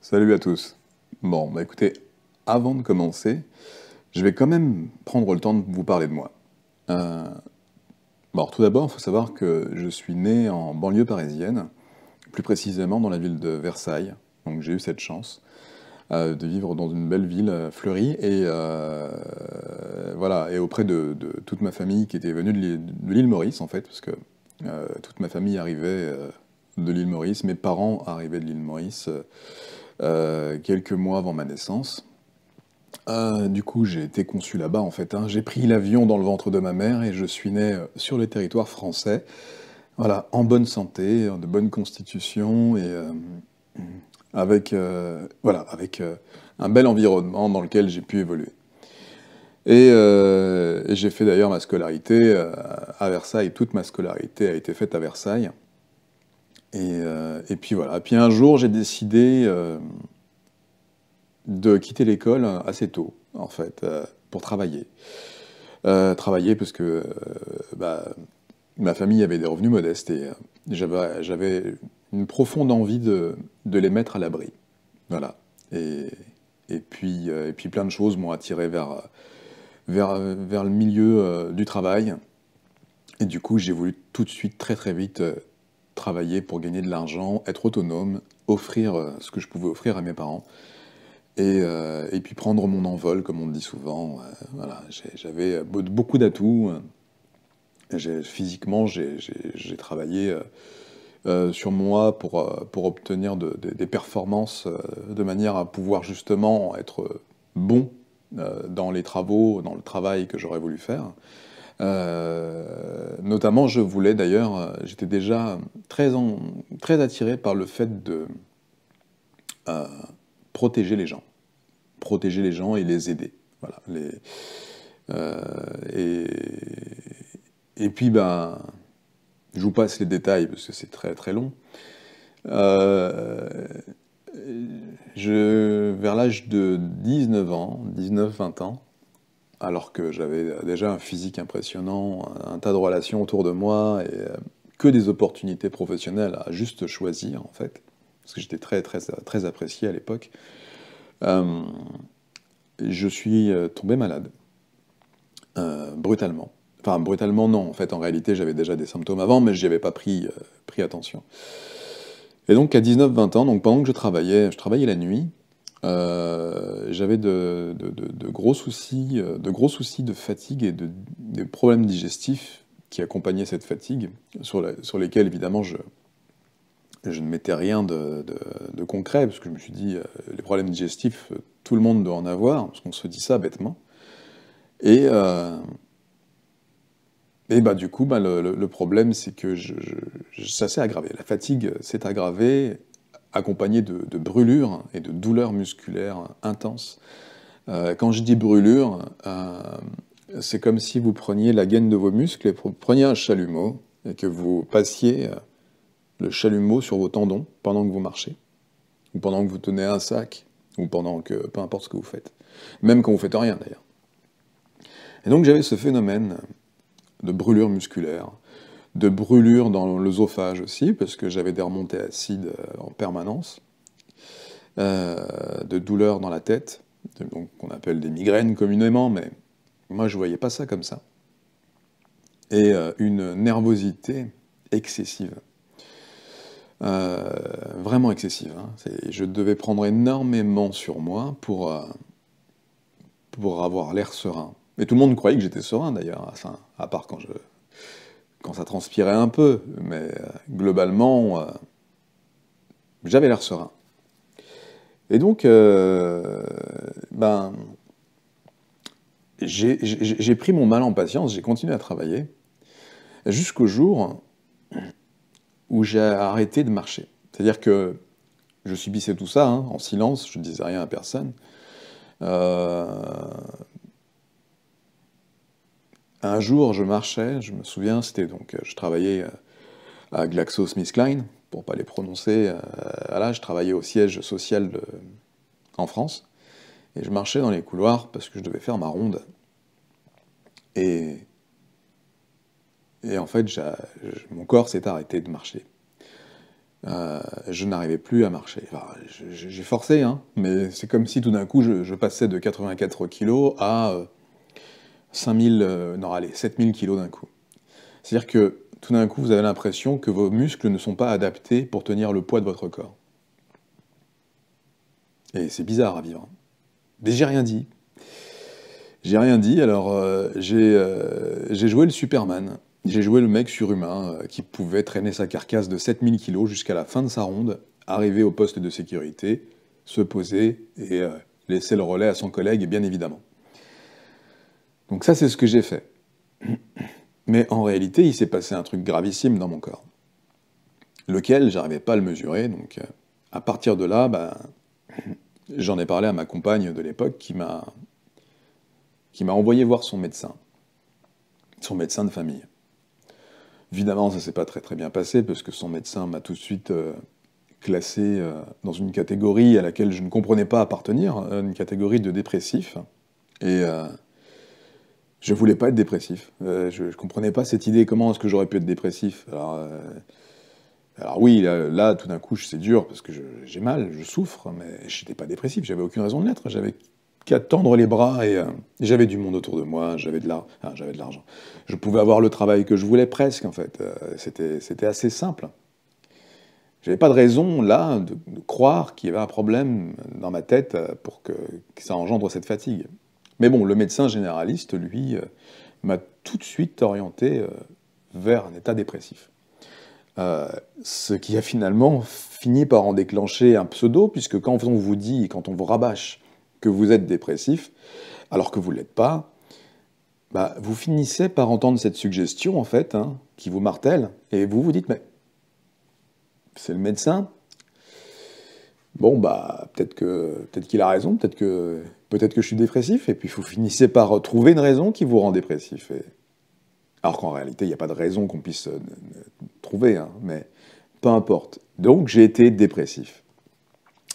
Salut à tous. Bon, bah écoutez, avant de commencer, je vais quand même prendre le temps de vous parler de moi. Euh, bon, alors, tout d'abord, il faut savoir que je suis né en banlieue parisienne, plus précisément dans la ville de Versailles. Donc j'ai eu cette chance de vivre dans une belle ville fleurie et voilà, et auprès de toute ma famille qui était venue de l'île Maurice en fait, parce que toute ma famille arrivait de l'île Maurice, mes parents arrivaient de l'île Maurice quelques mois avant ma naissance. Du coup, j'ai été conçu là-bas en fait, hein. J'ai pris l'avion dans le ventre de ma mère et je suis né sur le territoire français. Voilà, en bonne santé, de bonne constitution et avec un bel environnement dans lequel j'ai pu évoluer. Et j'ai fait d'ailleurs ma scolarité à Versailles. Toute ma scolarité a été faite à Versailles. Et puis voilà. Puis un jour, j'ai décidé de quitter l'école assez tôt, en fait, pour travailler. Travailler parce que bah, ma famille avait des revenus modestes et j'avais une profonde envie de les mettre à l'abri. Voilà. Et, et puis plein de choses m'ont attiré vers le milieu du travail. Et du coup, j'ai voulu tout de suite, très très vite, travailler pour gagner de l'argent, être autonome, offrir ce que je pouvais offrir à mes parents. Et puis prendre mon envol, comme on dit souvent. Voilà, j'avais beaucoup d'atouts. Physiquement, j'ai travaillé sur moi pour obtenir des performances de manière à pouvoir justement être bon dans les travaux, dans le travail que j'aurais voulu faire. Notamment, je voulais d'ailleurs, j'étais déjà très attiré par le fait de euh, protéger les gens. Protéger les gens et les aider. Voilà. Euh, et, et puis, ben, je vous passe les détails parce que c'est très très long. Euh, Vers l'âge de 19 ans, 19-20 ans, alors que j'avais déjà un physique impressionnant, un tas de relations autour de moi et que des opportunités professionnelles à juste choisir en fait, parce que j'étais très très très apprécié à l'époque, euh, je suis tombé malade. Brutalement. Enfin, brutalement, non. En fait, en réalité, j'avais déjà des symptômes avant, mais j'y avais pas pris attention. Et donc, à 19-20 ans, donc pendant que je travaillais la nuit, j'avais de gros soucis de fatigue et de problèmes digestifs qui accompagnaient cette fatigue, sur lesquels, évidemment, je ne mettais rien de concret, parce que je me suis dit, les problèmes digestifs, tout le monde doit en avoir, parce qu'on se dit ça bêtement. Et, euh, Et bah du coup, bah, le problème, c'est que ça s'est aggravé. La fatigue s'est aggravée, accompagnée de brûlures et de douleurs musculaires intenses. Quand je dis brûlures, c'est comme si vous preniez la gaine de vos muscles et vous preniez un chalumeau et que vous passiez le chalumeau sur vos tendons pendant que vous marchez, ou pendant que vous tenez un sac, ou pendant que, peu importe ce que vous faites. Même quand vous faites rien d'ailleurs. Et donc j'avais ce phénomène de brûlure musculaire, de brûlure dans l'œsophage aussi, parce que j'avais des remontées acides en permanence, de douleurs dans la tête, donc qu'on appelle des migraines communément, mais moi je voyais pas ça comme ça, et une nervosité excessive, vraiment excessive, hein. Je devais prendre énormément sur moi pour avoir l'air serein. Et tout le monde croyait que j'étais serein d'ailleurs, enfin, à part quand ça transpirait un peu, mais globalement, j'avais l'air serein. Et donc, ben, j'ai pris mon mal en patience, j'ai continué à travailler, jusqu'au jour où j'ai arrêté de marcher. C'est-à-dire que je subissais tout ça, hein, en silence, je ne disais rien à personne. Euh, un jour, je marchais, je me souviens, c'était donc, je travaillais à GlaxoSmithKline, pour pas les prononcer, voilà, je travaillais au siège social en France, et je marchais dans les couloirs parce que je devais faire ma ronde. Et, et en fait, mon corps s'est arrêté de marcher. Je n'arrivais plus à marcher. Enfin, j'ai forcé, hein, mais c'est comme si tout d'un coup je passais de 84 kilos à 5000, non allez, 7000 kilos d'un coup. C'est-à-dire que tout d'un coup vous avez l'impression que vos muscles ne sont pas adaptés pour tenir le poids de votre corps. Et c'est bizarre à vivre. Mais j'ai rien dit. J'ai rien dit, alors j'ai joué le Superman. J'ai joué le mec surhumain qui pouvait traîner sa carcasse de 7000 kilos jusqu'à la fin de sa ronde, arriver au poste de sécurité, se poser et laisser le relais à son collègue, bien évidemment. Donc ça, c'est ce que j'ai fait. Mais en réalité, il s'est passé un truc gravissime dans mon corps, lequel j'arrivais pas à le mesurer. Donc à partir de là, j'en ai parlé à ma compagne de l'époque qui m'a envoyé voir son médecin de famille. Évidemment, ça s'est pas très très bien passé, parce que son médecin m'a tout de suite classé dans une catégorie à laquelle je ne comprenais pas appartenir, une catégorie de dépressif. Et je voulais pas être dépressif. Je comprenais pas cette idée, comment est-ce que j'aurais pu être dépressif. Alors oui, là, tout d'un coup, c'est dur, parce que j'ai mal, je souffre, mais j'étais pas dépressif, j'avais aucune raison de l'être. J'avais qu'à tendre les bras et j'avais du monde autour de moi, j'avais de l'argent. Je pouvais avoir le travail que je voulais presque, en fait. C'était assez simple. J'avais pas de raison, là, de croire qu'il y avait un problème dans ma tête pour que ça engendre cette fatigue. Mais bon, le médecin généraliste, lui, m'a tout de suite orienté vers un état dépressif. Ce qui a finalement fini par en déclencher un pseudo, puisque quand on vous dit, quand on vous rabâche que vous êtes dépressif, alors que vous ne l'êtes pas, vous finissez par entendre cette suggestion, en fait, hein, qui vous martèle, et vous vous dites, mais c'est le médecin. Bon, peut-être qu'il a raison, peut-être que je suis dépressif, et puis vous finissez par trouver une raison qui vous rend dépressif. Alors qu'en réalité, il n'y a pas de raison qu'on puisse trouver, hein, mais peu importe. Donc j'ai été dépressif,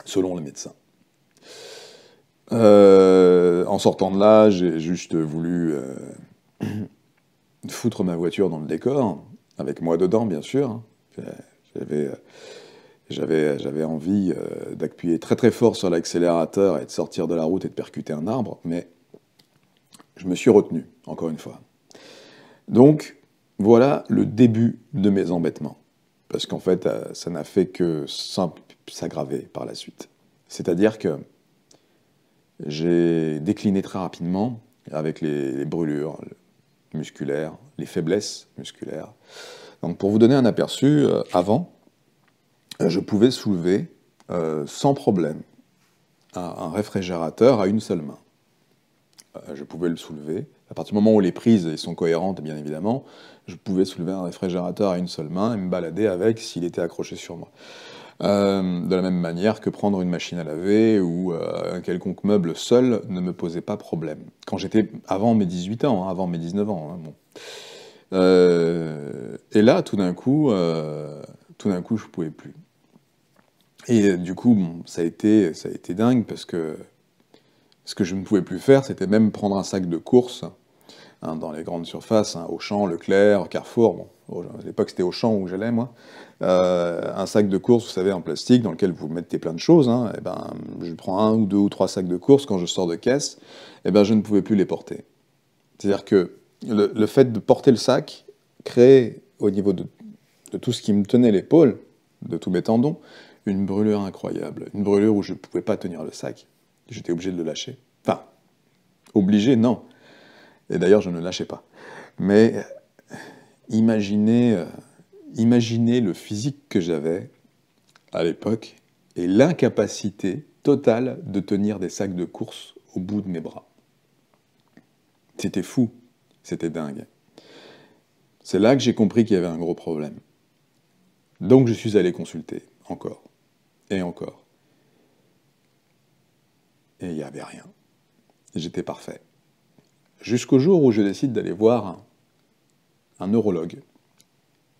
selon le médecin. En sortant de là, j'ai juste voulu foutre ma voiture dans le décor, avec moi dedans, bien sûr. Hein. J'avais envie d'appuyer très très fort sur l'accélérateur et de sortir de la route et de percuter un arbre, mais je me suis retenu, encore une fois. Donc, voilà le début de mes embêtements. Parce qu'en fait, ça n'a fait que s'aggraver par la suite. C'est-à-dire que j'ai décliné très rapidement avec les brûlures musculaires, les faiblesses musculaires. Donc pour vous donner un aperçu, avant, je pouvais soulever sans problème un réfrigérateur à une seule main. Je pouvais le soulever. À partir du moment où les prises sont cohérentes, bien évidemment, je pouvais soulever un réfrigérateur à une seule main et me balader avec s'il était accroché sur moi. De la même manière que prendre une machine à laver ou un quelconque meuble seul ne me posait pas problème. Quand j'étais avant mes 18 ans, hein, avant mes 19 ans. Hein, bon. Et là, tout d'un coup, je pouvais plus. Et du coup, bon, ça a été dingue, parce que ce que je ne pouvais plus faire, c'était même prendre un sac de courses, hein, dans les grandes surfaces, hein, Auchan, Leclerc, Carrefour. Bon, à l'époque, c'était Auchan où j'allais, moi. Un sac de courses, vous savez, en plastique, dans lequel vous mettez plein de choses. Hein, et ben, je prends 1 ou 2 ou 3 sacs de courses quand je sors de caisse, et ben, je ne pouvais plus les porter. C'est-à-dire que le fait de porter le sac créait, au niveau de tout ce qui me tenait l'épaule, de tous mes tendons, une brûlure incroyable. Une brûlure où je ne pouvais pas tenir le sac. J'étais obligé de le lâcher. Enfin, obligé, non. Et d'ailleurs, je ne lâchais pas. Mais imaginez le physique que j'avais à l'époque et l'incapacité totale de tenir des sacs de courses au bout de mes bras. C'était fou, c'était dingue. C'est là que j'ai compris qu'il y avait un gros problème. Donc je suis allé consulter, encore, et encore. Et il n'y avait rien. J'étais parfait. Jusqu'au jour où je décide d'aller voir un neurologue.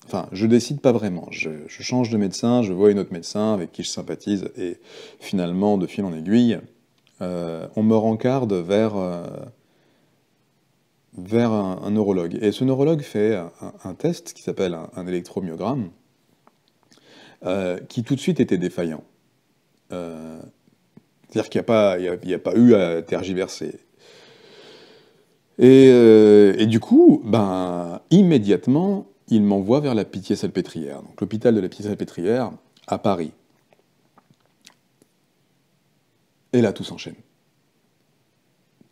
Enfin, je décide pas vraiment. Je change de médecin, je vois une autre médecin avec qui je sympathise, et finalement, de fil en aiguille, on me rencarde vers un neurologue. Et ce neurologue fait un test qui s'appelle un électromyogramme, qui tout de suite était défaillant. Euh, C'est-à-dire qu'il n'y a pas, il y a pas eu à tergiverser. Et du coup, ben, immédiatement, il m'envoie vers la Pitié-Salpêtrière, donc l'hôpital de la Pitié-Salpêtrière à Paris. Et là, tout s'enchaîne.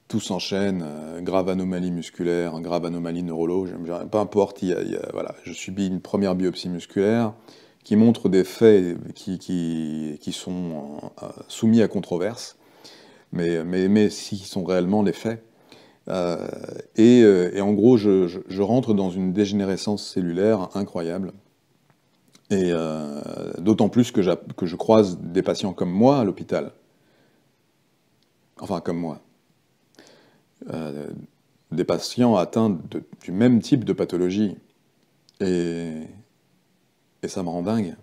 Tout s'enchaîne, grave anomalie musculaire, grave anomalie neurologique, peu importe, voilà, je subis une première biopsie musculaire qui montre des faits qui sont soumis à controverse, mais qui sont réellement les faits. Euh, et en gros, je rentre dans une dégénérescence cellulaire incroyable. Et d'autant plus que je croise des patients comme moi à l'hôpital. Enfin, comme moi. Euh, des patients atteints du même type de pathologie. Et, et ça me rend dingue.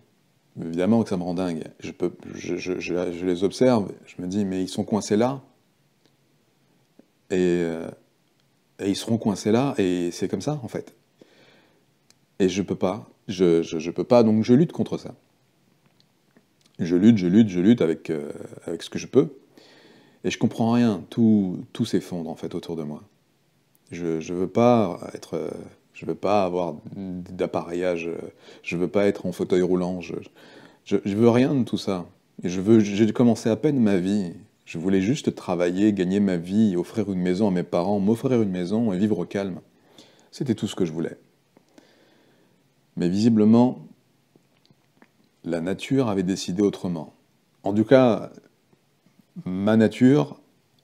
Évidemment que ça me rend dingue. Je les observe, je me dis, mais ils sont coincés là. Et, euh, et ils seront coincés là, et c'est comme ça, en fait. Et je peux pas. Je peux pas, donc je lutte contre ça. Je lutte avec ce que je peux. Et je comprends rien. Tout s'effondre, en fait, autour de moi. Je veux pas je veux pas avoir d'appareillage, je veux pas être en fauteuil roulant, je veux rien de tout ça. Et j'ai commencé à peine ma vie. Je voulais juste travailler, gagner ma vie, offrir une maison à mes parents, m'offrir une maison et vivre au calme. C'était tout ce que je voulais. Mais visiblement, la nature avait décidé autrement. En tout cas, ma nature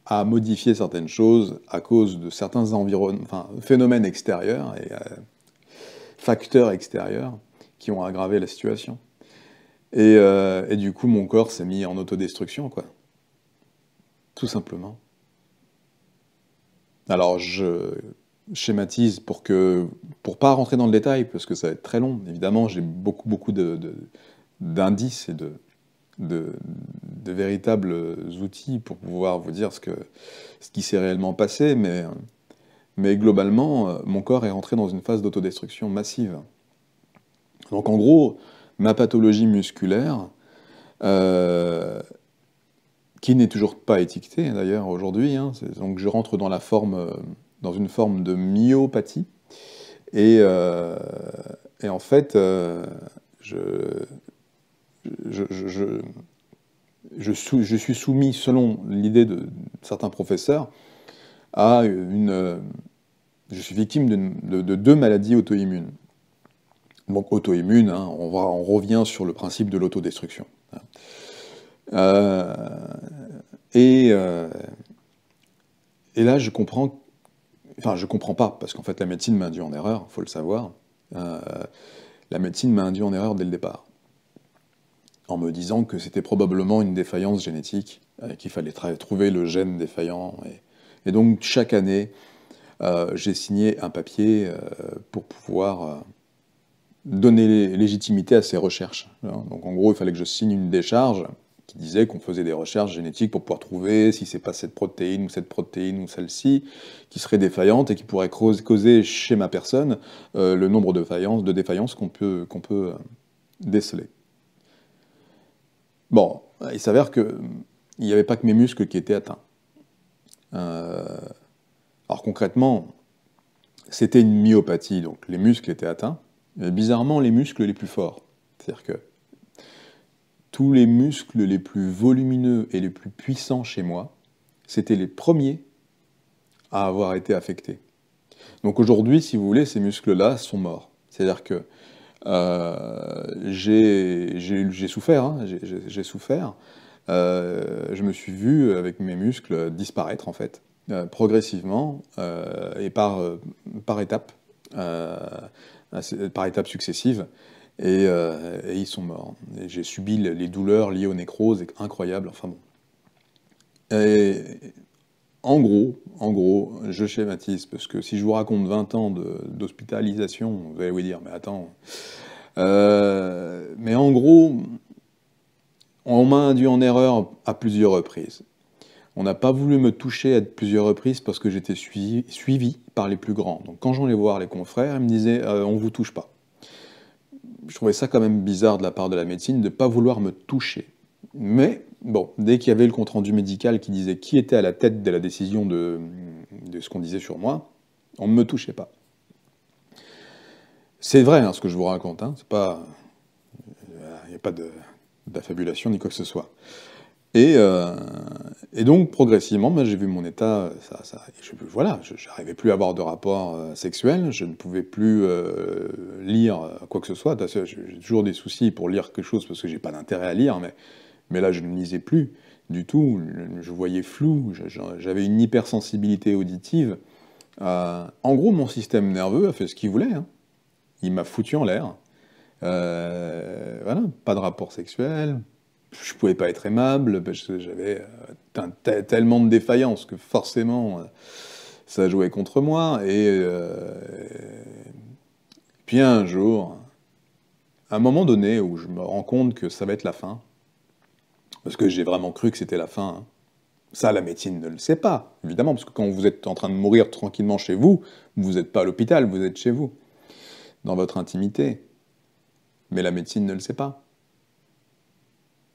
a modifié certaines choses à cause de certains enfin, phénomènes extérieurs et facteurs extérieurs qui ont aggravé la situation. Et du coup, mon corps s'est mis en autodestruction, quoi. Tout simplement. Alors, je schématise pour pas rentrer dans le détail, parce que ça va être très long. Évidemment, j'ai beaucoup d'indices et de, de véritables outils pour pouvoir vous dire ce qui s'est réellement passé, mais globalement, mon corps est rentré dans une phase d'autodestruction massive. Donc en gros, ma pathologie musculaire, euh, qui n'est toujours pas étiquetée d'ailleurs aujourd'hui, hein, donc je rentre dans une forme de myopathie, et, euh, et en fait, je, je, je, je suis soumis, selon l'idée de certains professeurs, à je suis victime de deux maladies auto-immunes. Donc auto-immune, hein, on revient sur le principe de l'autodestruction. Euh, et, euh, et là, je comprends pas, parce qu'en fait, la médecine m'a induit en erreur, il faut le savoir. Euh, la médecine m'a induit en erreur dès le départ, en me disant que c'était probablement une défaillance génétique, qu'il fallait trouver le gène défaillant. Et donc, chaque année, j'ai signé un papier pour pouvoir donner légitimité à ces recherches. Donc en gros, il fallait que je signe une décharge qui disait qu'on faisait des recherches génétiques pour pouvoir trouver si c'est pas cette protéine ou celle-ci qui serait défaillante et qui pourrait causer chez ma personne le nombre de défaillances qu'on peut déceler. Bon, il s'avère que il n'y avait pas que mes muscles qui étaient atteints. Euh, alors concrètement, c'était une myopathie, donc les muscles étaient atteints, mais bizarrement les muscles les plus forts. C'est-à-dire que tous les muscles les plus volumineux et les plus puissants chez moi, c'était les premiers à avoir été affectés. Donc aujourd'hui, si vous voulez, ces muscles-là sont morts. C'est-à-dire que j'ai souffert, hein, j'ai souffert. Je me suis vu avec mes muscles disparaître en fait, progressivement et par étapes, par étapes successives. Et ils sont morts. Et j'ai subi les douleurs liées aux nécroses incroyables. Enfin bon. Et en gros, je schématise, parce que si je vous raconte 20 ans d'hospitalisation, vous allez vous dire, mais attends. Mais en gros, on m'a induit en erreur à plusieurs reprises. On n'a pas voulu me toucher à plusieurs reprises parce que j'étais suivi par les plus grands. Donc quand j'allais voir les confrères, ils me disaient on vous touche pas. je trouvais ça quand même bizarre de la part de la médecine de ne pas vouloir me toucher. Mais, bon, dès qu'il y avait le compte-rendu médical qui disait qui était à la tête de la décision de ce qu'on disait sur moi, on ne me touchait pas. C'est vrai, hein, ce que je vous raconte, hein, c'est pas... Il n'y a pas d'affabulation ni quoi que ce soit. Et donc, progressivement, j'ai vu mon état, voilà, je n'arrivais plus à avoir de rapport sexuel, je ne pouvais plus lire quoi que ce soit. J'ai toujours des soucis pour lire quelque chose parce que j'ai pas d'intérêt à lire, mais là, je ne lisais plus du tout, je voyais flou, j'avais une hypersensibilité auditive. En gros, mon système nerveux a fait ce qu'il voulait, hein. Il m'a foutu en l'air. Voilà, pas de rapport sexuel, je pouvais pas être aimable, parce que j'avais tellement de défaillances que forcément ça jouait contre moi. Et puis un jour, à un moment donné où je me rends compte que ça va être la fin, parce que j'ai vraiment cru que c'était la fin, hein. Ça, la médecine ne le sait pas, évidemment, parce que quand vous êtes en train de mourir tranquillement chez vous, vous n'êtes pas à l'hôpital, vous êtes chez vous, dans votre intimité. Mais la médecine ne le sait pas.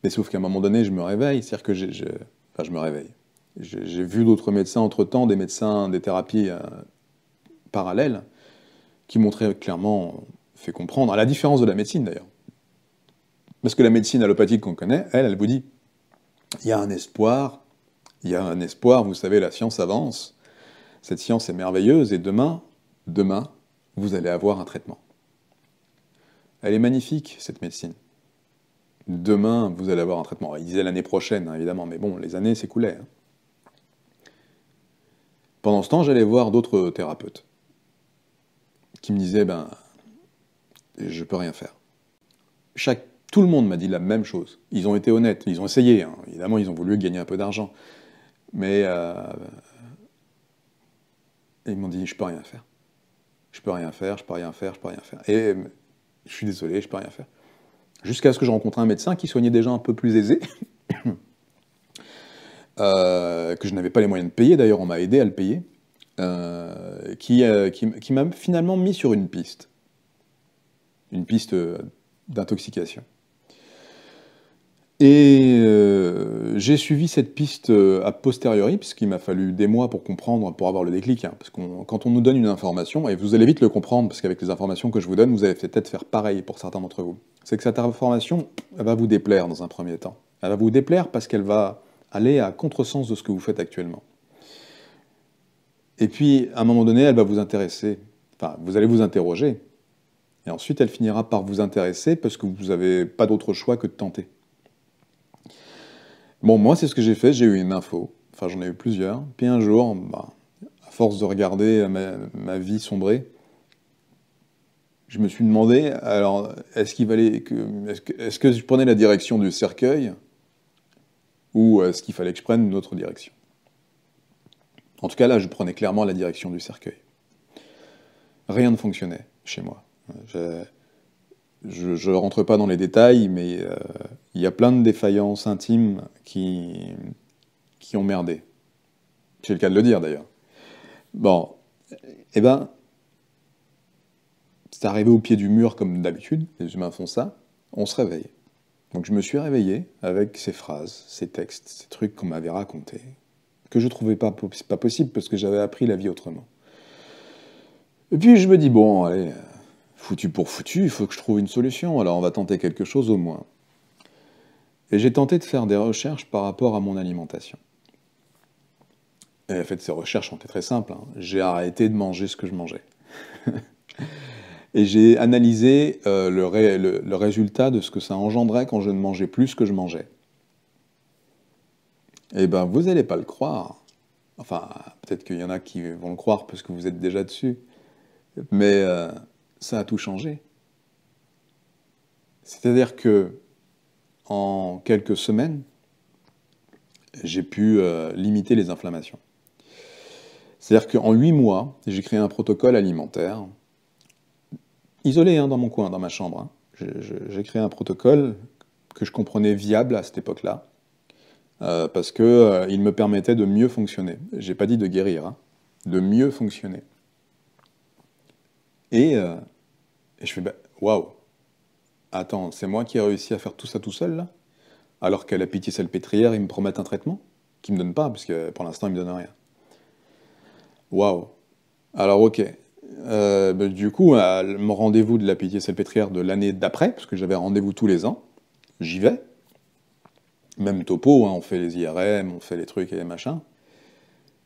Mais sauf qu'à un moment donné, je me réveille, c'est-à-dire que enfin, je me réveille. J'ai vu d'autres médecins entre-temps, des médecins, des thérapies parallèles, qui m'ont très clairement fait comprendre, à la différence de la médecine d'ailleurs. Parce que la médecine allopathique qu'on connaît, elle vous dit, il y a un espoir, vous savez, la science avance, cette science est merveilleuse, et demain, vous allez avoir un traitement. Elle est magnifique, cette médecine. Demain, vous allez avoir un traitement. Il disait l'année prochaine, hein, évidemment, mais bon, les années s'écoulaient, hein. Pendant ce temps, j'allais voir d'autres thérapeutes qui me disaient, ben, je peux rien faire. Tout le monde m'a dit la même chose. Ils ont été honnêtes, ils ont essayé, hein. Évidemment, ils ont voulu gagner un peu d'argent. Mais ils m'ont dit, je peux rien faire. Je peux rien faire, je peux rien faire, je peux rien faire. Et je suis désolé, je peux rien faire. Jusqu'à ce que je rencontre un médecin qui soignait des gens un peu plus aisés, que je n'avais pas les moyens de payer, d'ailleurs on m'a aidé à le payer, qui m'a finalement mis sur une piste d'intoxication. Et j'ai suivi cette piste a posteriori, puisqu'il m'a fallu des mois pour comprendre, pour avoir le déclic, hein, parce que quand on nous donne une information, et vous allez vite le comprendre, parce qu'avec les informations que je vous donne, vous allez peut-être faire pareil pour certains d'entre vous, c'est que cette information, elle va vous déplaire dans un premier temps. Elle va vous déplaire parce qu'elle va aller à contresens de ce que vous faites actuellement. Et puis, à un moment donné, elle va vous intéresser. Enfin, vous allez vous interroger. Et ensuite, elle finira par vous intéresser parce que vous n'avez pas d'autre choix que de tenter. Bon, moi, c'est ce que j'ai fait. J'ai eu une info. Enfin, j'en ai eu plusieurs. Puis un jour, à force de regarder ma vie sombrer, je me suis demandé, alors, est-ce que je prenais la direction du cercueil ou est-ce qu'il fallait que je prenne une autre direction? En tout cas, là, je prenais clairement la direction du cercueil. Rien ne fonctionnait chez moi. Je ne rentre pas dans les détails, mais il y a plein de défaillances intimes qui ont merdé. C'est le cas de le dire, d'ailleurs. Bon, eh ben, c'est arrivé au pied du mur comme d'habitude, les humains font ça, on se réveille. Donc je me suis réveillé avec ces phrases, ces textes, ces trucs qu'on m'avait racontés, que je trouvais pas possible parce que j'avais appris la vie autrement. Et puis je me dis, bon, allez, foutu pour foutu, il faut que je trouve une solution, alors on va tenter quelque chose au moins. Et j'ai tenté de faire des recherches par rapport à mon alimentation. Et en fait, ces recherches ont été très simples, hein. J'ai arrêté de manger ce que je mangeais. Et j'ai analysé le résultat de ce que ça engendrait quand je ne mangeais plus ce que je mangeais. Eh ben, vous n'allez pas le croire. Enfin, peut-être qu'il y en a qui vont le croire parce que vous êtes déjà dessus. Mais ça a tout changé. C'est-à-dire que en quelques semaines, j'ai pu limiter les inflammations. C'est-à-dire qu'en 8 mois, j'ai créé un protocole alimentaire, isolé hein, dans mon coin, dans ma chambre. Hein. J'ai créé un protocole que je comprenais viable à cette époque-là, parce qu'il me permettait de mieux fonctionner. J'ai pas dit de guérir, hein, de mieux fonctionner. Et je fais, waouh, attends, c'est moi qui ai réussi à faire tout ça tout seul, là? Alors qu'à la Pitié-Salpêtrière, ils me promettent un traitement qu'ils me donnent pas, parce que pour l'instant, ils me donnent rien. Waouh! Alors, ok. Bah, du coup, à mon rendez-vous de la Pitié-Salpêtrière de l'année d'après, parce que j'avais rendez-vous tous les ans, j'y vais. Même topo, hein, on fait les IRM, on fait les trucs et les machins.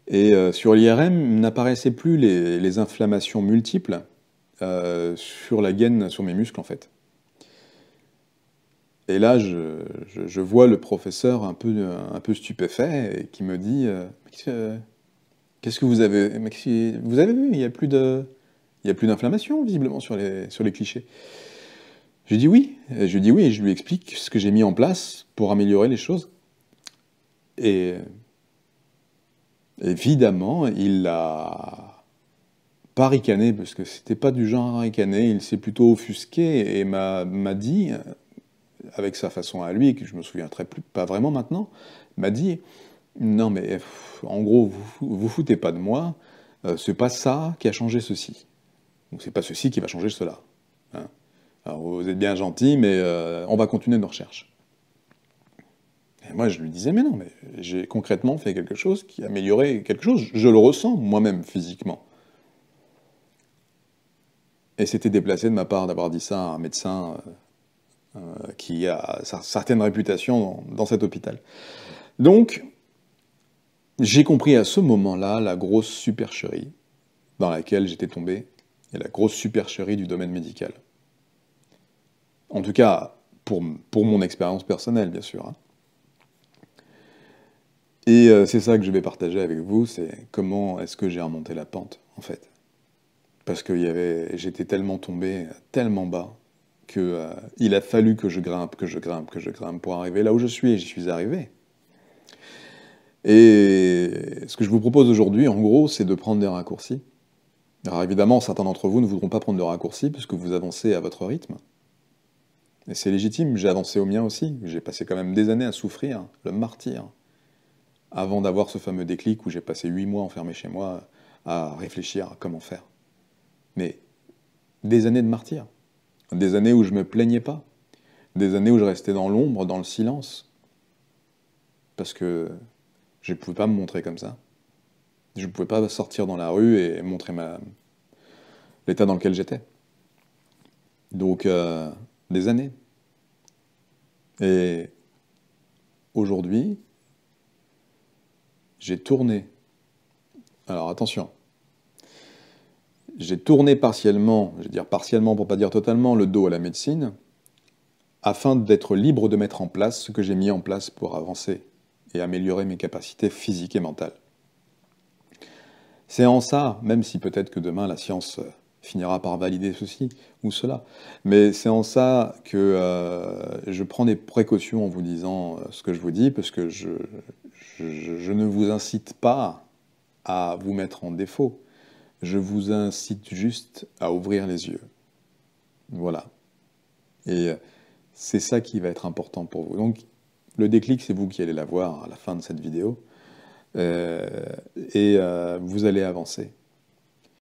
Et sur l'IRM, n'apparaissaient plus les inflammations multiples sur la gaine, sur mes muscles, en fait. Et là, je vois le professeur un peu stupéfait et qui me dit qu'est-ce que vous avez, vous avez vu, il y a plus d'inflammation visiblement sur les clichés. Je dis oui, et je dis oui, et je lui explique ce que j'ai mis en place pour améliorer les choses. Et évidemment, il a pas ricané, parce que c'était pas du genre à ricaner, il s'est plutôt offusqué et m'a dit, avec sa façon à lui, que je me souviendrai plus, pas vraiment maintenant, m'a dit non mais en gros, vous foutez pas de moi, c'est pas ça qui a changé ceci. Donc c'est pas ceci qui va changer cela. Hein. Alors vous êtes bien gentil, mais on va continuer nos recherches. Et moi je lui disais mais non, mais j'ai concrètement fait quelque chose qui a amélioré quelque chose, je le ressens moi-même physiquement. Et c'était déplacé de ma part d'avoir dit ça à un médecin qui a certaines réputations dans cet hôpital. Donc, j'ai compris à ce moment-là la grosse supercherie dans laquelle j'étais tombé, et la grosse supercherie du domaine médical. En tout cas, pour mon expérience personnelle, bien sûr. Hein. Et c'est ça que je vais partager avec vous, c'est comment est-ce que j'ai remonté la pente, en fait. Parce que j'étais tellement tombé, tellement bas, que il a fallu que je grimpe, que je grimpe, que je grimpe pour arriver là où je suis, et j'y suis arrivé. Et ce que je vous propose aujourd'hui, en gros, c'est de prendre des raccourcis. Alors évidemment, certains d'entre vous ne voudront pas prendre de raccourcis, puisque vous avancez à votre rythme. Et c'est légitime, j'ai avancé au mien aussi. J'ai passé quand même des années à souffrir, le martyr, avant d'avoir ce fameux déclic où j'ai passé 8 mois enfermé chez moi à réfléchir à comment faire. Mais des années de martyr. Des années où je me plaignais pas. Des années où je restais dans l'ombre, dans le silence. Parce que je ne pouvais pas me montrer comme ça. Je ne pouvais pas sortir dans la rue et montrer l'état dans lequel j'étais. Donc, des années. Et aujourd'hui, j'ai tourné. Alors attention, j'ai tourné partiellement, je vais dire partiellement pour pas dire totalement, le dos à la médecine, afin d'être libre de mettre en place ce que j'ai mis en place pour avancer et améliorer mes capacités physiques et mentales. C'est en ça, même si peut-être que demain la science finira par valider ceci ou cela, mais c'est en ça que je prends des précautions en vous disant ce que je vous dis, parce que je ne vous incite pas à vous mettre en défaut, je vous incite juste à ouvrir les yeux. Voilà. Et c'est ça qui va être important pour vous. Donc, le déclic, c'est vous qui allez l'avoir à la fin de cette vidéo. Et vous allez avancer.